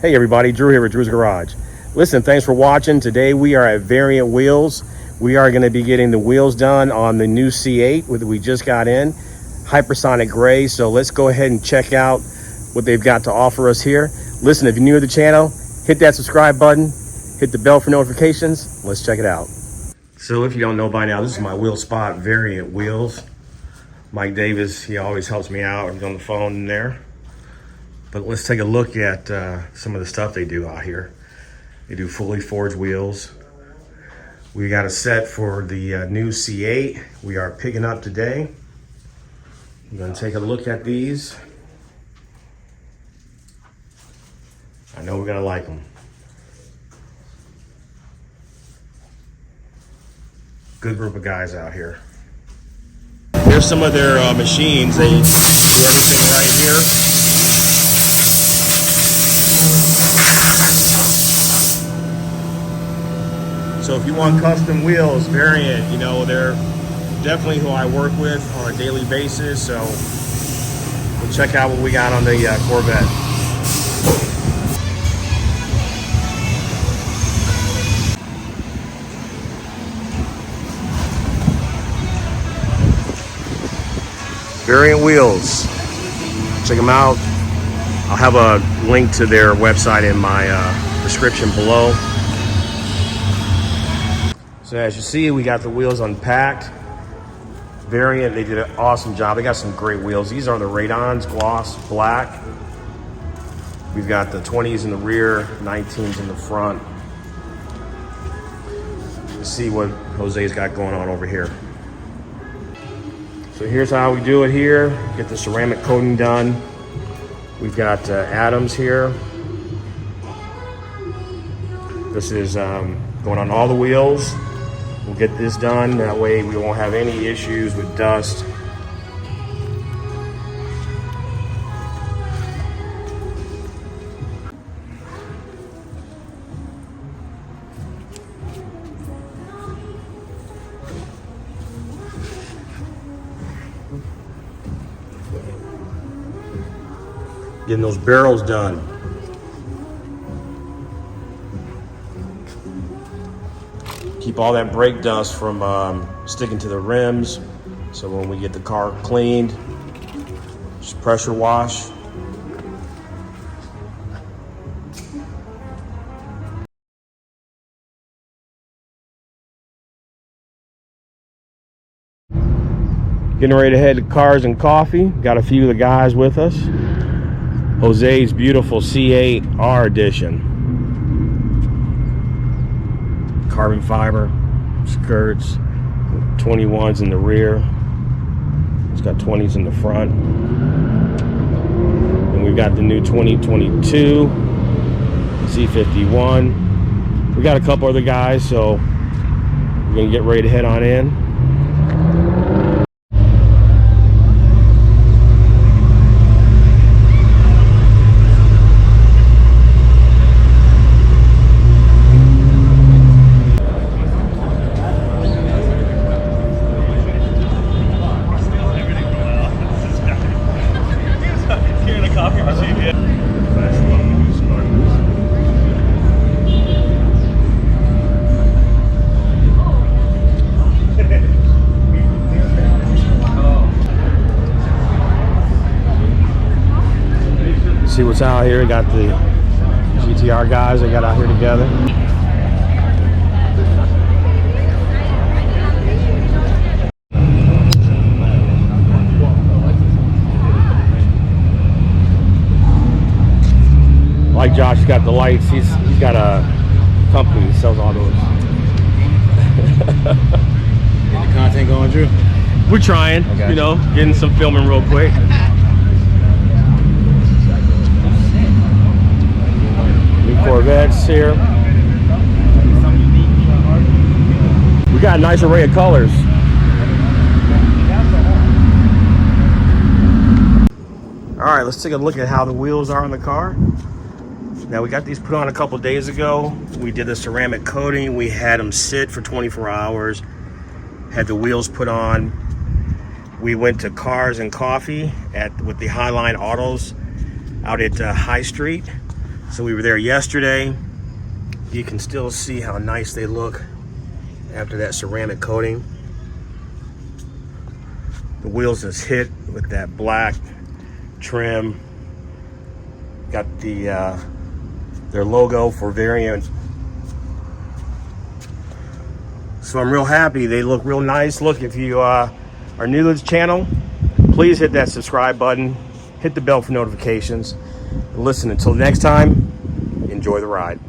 Hey everybody, Drew here with Drew's Garage. Listen, thanks for watching. Today we are at Variant Wheels. We are going to be getting the wheels done on the new C8 that we just got in, Hypersonic Gray. So let's go ahead and check out what they've got to offer us here. Listen, if you're new to the channel, hit that subscribe button, hit the bell for notifications. Let's check it out. So if you don't know by now, this is my wheel spot, Variant Wheels. Mike Davis, he always helps me out. He's on the phone in there. But let's take a look at some of the stuff they do out here. They do fully forged wheels. We got a set for the new C8 we are picking up today. I'm gonna take a look at these. I know we're gonna like them. Good group of guys out here. Here's some of their machines. They do everything right here. So if you want custom wheels, Variant, you know, they're definitely who I work with on a daily basis. So we'll check out what we got on the Corvette. Variant Wheels, check them out. I'll have a link to their website in my description below. So as you see, we got the wheels unpacked. Variant, they did an awesome job. They got some great wheels. These are the Radons Gloss Black. We've got the 20s in the rear, 19s in the front. Let's see what Jose's got going on over here. So here's how we do it here. Get the ceramic coating done. We've got Adams here. This is going on all the wheels. We'll get this done. That way we won't have any issues with dust. Getting those barrels done. Keep all that brake dust from sticking to the rims. So when we get the car cleaned, just pressure wash. Getting ready to head to Cars and Coffee. Got a few of the guys with us. Jose's beautiful C8 R Edition. Carbon fiber skirts, 21s in the rear. It's got 20s in the front. And we've got the new 2022 Z51. We got a couple other guys, so we're gonna get ready to head on in. See what's out here. Got the GTR guys that got out here together. Like Josh, he's got the lights. He's got a company that sells all those. Getting the content going, Drew? We're trying, okay. You know, getting some filming real quick. Corvettes here. We got a nice array of colors. All right, let's take a look at how the wheels are on the car. Now we got these put on a couple days ago. We did the ceramic coating. We had them sit for 24 hours. Had the wheels put on. We went to Cars and Coffee with the Highline Autos out at High Street. So we were there yesterday. You can still see how nice they look after that ceramic coating. The wheels is hit with that black trim. Got the their logo for variant. So I'm real happy. They look real nice. Look, if you are new to this channel, please hit that subscribe button. Hit the bell for notifications. Listen, until next time, enjoy the ride.